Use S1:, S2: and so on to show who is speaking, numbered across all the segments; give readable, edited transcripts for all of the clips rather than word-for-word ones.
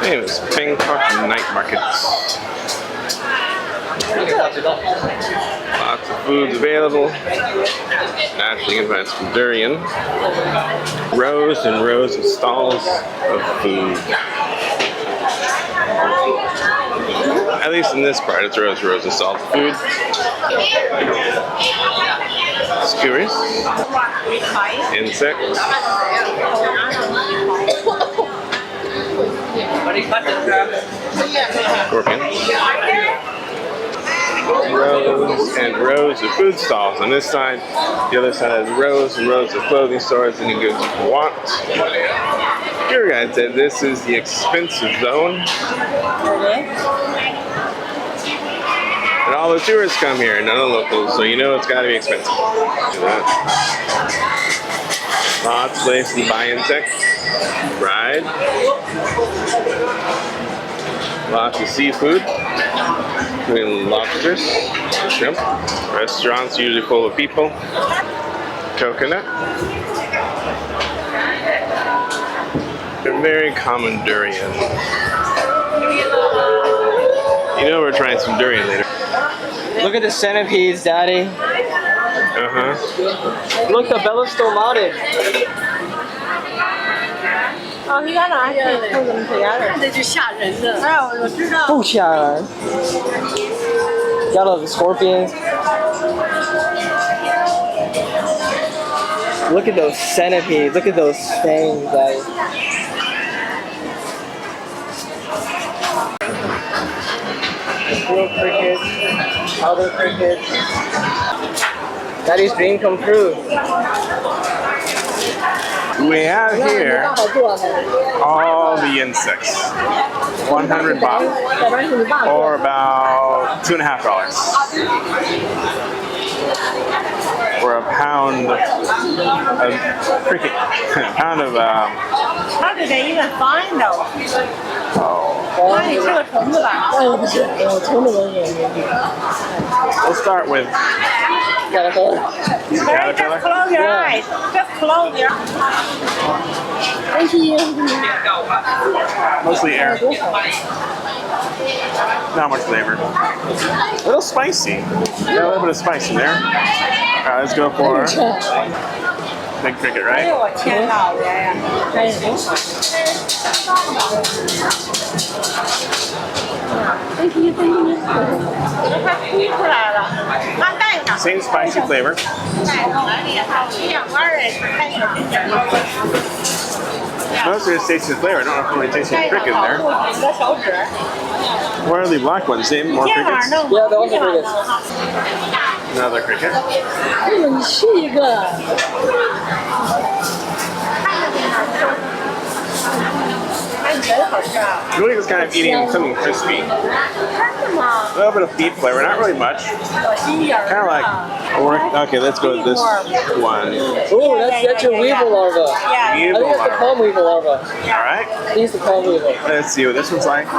S1: Famous Bangkok night markets. Lots of foods available. Naturally, you can find some durian. Rows and rows of stalls of food. At least in this part, it's rows and rows of stalls of food. Skewers. Insects. Scorpions. Rows and rows of food stalls. On this side, the other side has rows and rows of clothing stores, any goods you want. Your guide said this is the expensive zone. And all the tourists come here, none of the locals, so you know it's got to be expensive. Lots of places to buy insects, ride. Lots of seafood, including lobsters, shrimp. Restaurants usually full of people. Coconut. A very common durian. You know we're trying some durian later.
S2: Look at the centipedes, Daddy. Look, the bellows still mounted.
S3: Oh, you got to put them together. 那就吓人的。哎，我知道。
S2: 不吓人。Got all the scorpions. Look at those centipedes. Look at those fangs, guys. Little crickets, other crickets. Daddy's dream come true.
S1: We have here all the insects. 100 baht, or about $2.50. Or a pound of cricket. A pound of
S3: How did they even find those?
S1: We'll start with
S2: Caterpillar.
S3: Just close your eyes. Just close your eyes.
S1: Mostly air. Not much flavor. A little spicy. Yeah, a little bit of spice in there. Alright, let's go for big cricket, right? Same spicy flavor. Mostly it's tasting the flavor. I don't know if I'm really tasting the cricket in there. Where are the black ones? Same? More crickets?
S2: Yeah, those are crickets.
S1: Another cricket. Really just kind of eating something crispy. A little bit of beef flavor, not really much. Kind of like, okay, let's go with this one.
S2: Ooh, that's your weevil larva. I think that's the palm weevil larva.
S1: Alright.
S2: These the palm weevil.
S1: Let's see what this one's like. A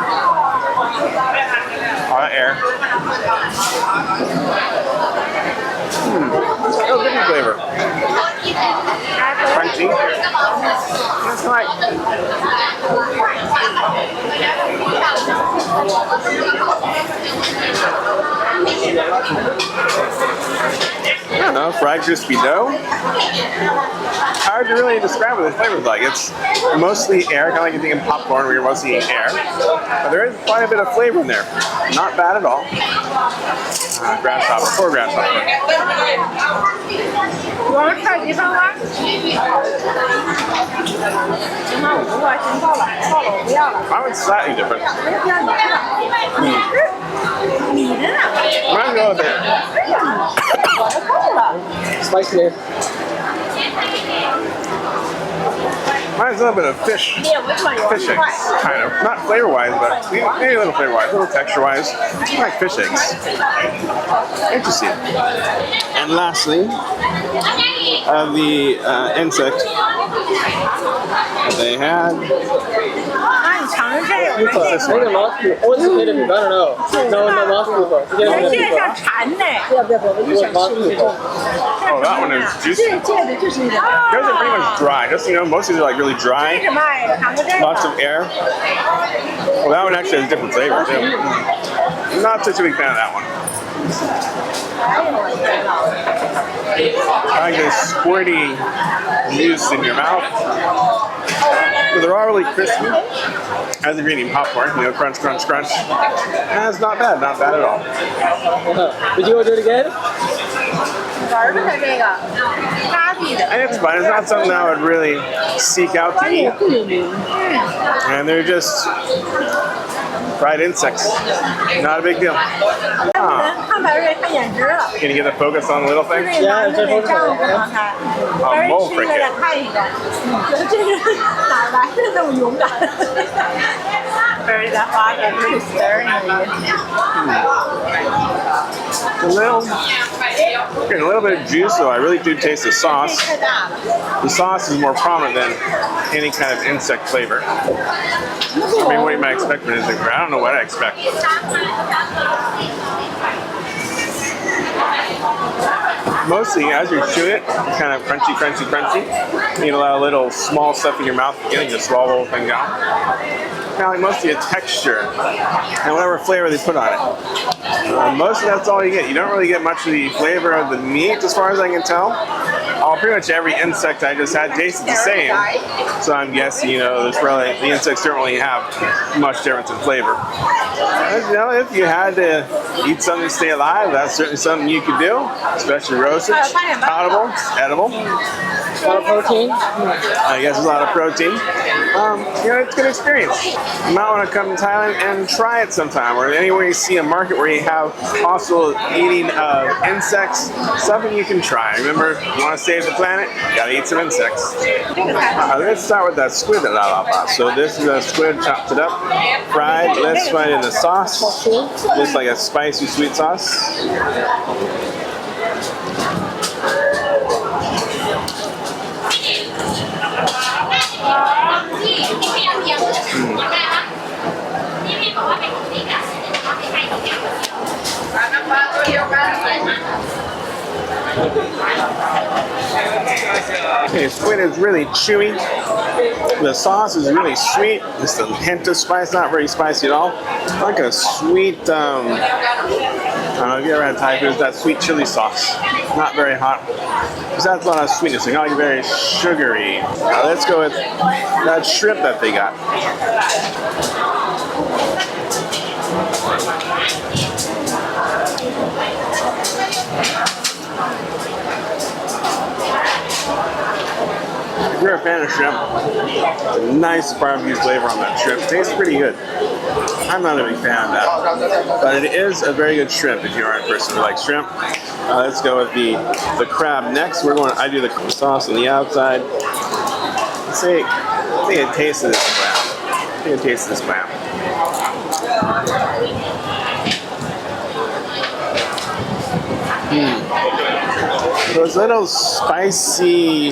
S1: lot of air. Oh, different flavor. Crunchy. That's like. I don't know, fried crispy dough. Hard to really describe what the flavor's like. It's mostly air, kind of like you think in popcorn where you're mostly eating air. But there is quite a bit of flavor in there. Not bad at all. Grasshopper, poor grasshopper.
S3: You want to try this one?
S1: Mine was slightly different. Mine go with it.
S2: Spicy there.
S1: Mine's a little bit of fish eggs, kind of. Not flavor-wise, but maybe a little flavor-wise, a little texture-wise. Like fish eggs. Interesting. And lastly, the insect they had.
S2: This one. Oh, it's a bit of it. I don't know. No, no, moth pupa.
S1: Oh, that one is juicy. Those are pretty much dry. Just, you know, most of these are like really dry. Lots of air. Well, that one actually has a different flavor too. Not such a big fan of that one. I like this squirty juice in your mouth. But they're all really crispy. As if you're eating popcorn, you know, crunch, crunch, crunch. And it's not bad at all.
S2: Would you order it again?
S1: And it's fun. It's not something I would really seek out to eat. And they're just fried insects. Not a big deal. Can you get the focus on the little thing?
S2: Yeah, it's a
S1: Mole cricket. Getting a little bit of juice, though I really do taste the sauce. The sauce is more prominent than any kind of insect flavor. I mean, what you might expect from an insect flavor. I don't know what I expect. Mostly, as you chew it, it's kind of crunchy, crunchy, crunchy. You get a lot of little small stuff in your mouth, you just swallow the whole thing down. Kind of like mostly a texture and whatever flavor they put on it. Mostly that's all you get. You don't really get much of the flavor of the meat as far as I can tell. Pretty much every insect I just had tasted the same. So I'm guessing, you know, the insects don't really have much difference in flavor. You know, if you had to eat something to stay alive, that's certainly something you could do, especially roasted, palatable, edible.
S2: A lot of protein.
S1: I guess there's a lot of protein. You know, it's a good experience. You might want to come to Thailand and try it sometime, or anywhere you see a market where you have also eating insects, something you can try. Remember, you want to save the planet, you gotta eat some insects. Let's start with that squid that I love. So this is a squid, chopped it up, fried. Let's fry it in the sauce. Just like a spicy sweet sauce. Okay, squid is really chewy. The sauce is really sweet. Just a hint of spice, not very spicy at all. Like a sweet, I don't know if you ever had Thai food, that sweet chili sauce. Not very hot. Because that's a lot of sweetness. It's like very sugary. Let's go with that shrimp that they got. If you're a fan of shrimp, it's a nice barbecue flavor on that shrimp. It tastes pretty good. I'm not a big fan of that, but it is a very good shrimp if you are a person who likes shrimp. Let's go with the crab next. I do the sauce on the outside. I think it tastes of this crab. I think it tastes of this crab. Those little spicy,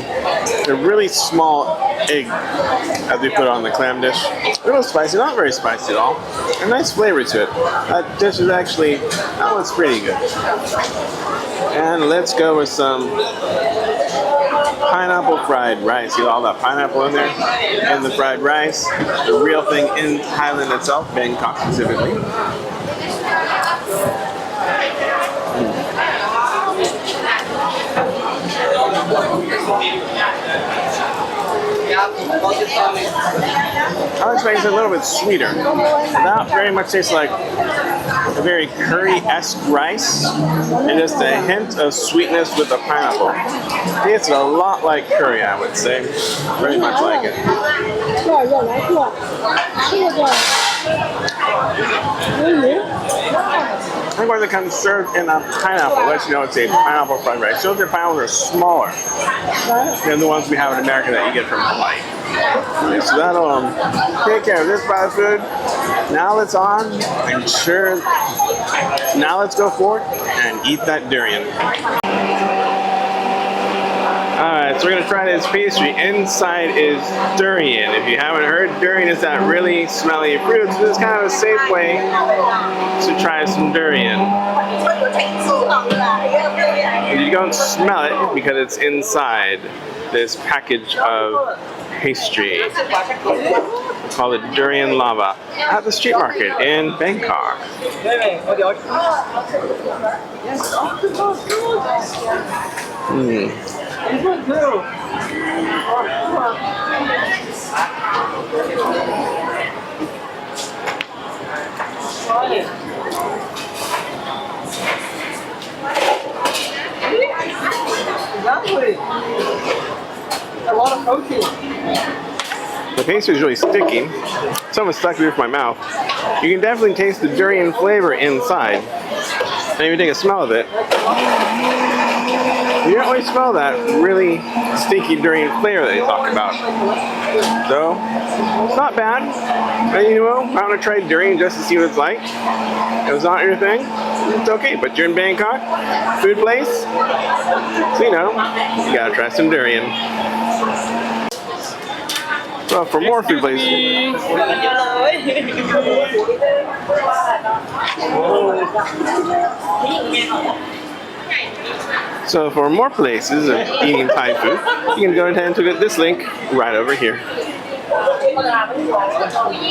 S1: a really small egg that they put on the clam dish. A little spicy, not very spicy at all. A nice flavor to it. That dish is actually, that one's pretty good. And let's go with some pineapple fried rice. You got all that pineapple in there, and the fried rice. The real thing in Thailand itself, Bangkok specifically. I was making it a little bit sweeter. That very much tastes like a very curry-esque rice, and just a hint of sweetness with the pineapple. It's a lot like curry, I would say. Very much like it. I think when they come served in a pineapple, let you know it's a pineapple fried rice. So their pineapples are smaller than the ones we have in America that you get from Hawaii. Okay, so that'll take care of this fried food. Now let's now let's go forward and eat that durian. Alright, so we're going to try this pastry. Inside is durian. If you haven't heard, durian is that really smelly fruit, so this is kind of a safe way to try some durian. You don't smell it because it's inside this package of pastry. called it durian lava at the street market in Bangkok.
S2: Exactly. A lot of protein.
S1: The pastry is really sticky. Some is stuck here with my mouth. You can definitely taste the durian flavor inside. And if you take a smell of it, you don't always smell that really sticky durian flavor that they talk about. So, it's not bad. And you know, I want to try durian just to see what it's like. If it's not your thing, it's okay. But you're in Bangkok, food place, so you know, you gotta try some durian. Well, for more food places. So for more places of eating Thai food, you can go ahead and look at this link right over here.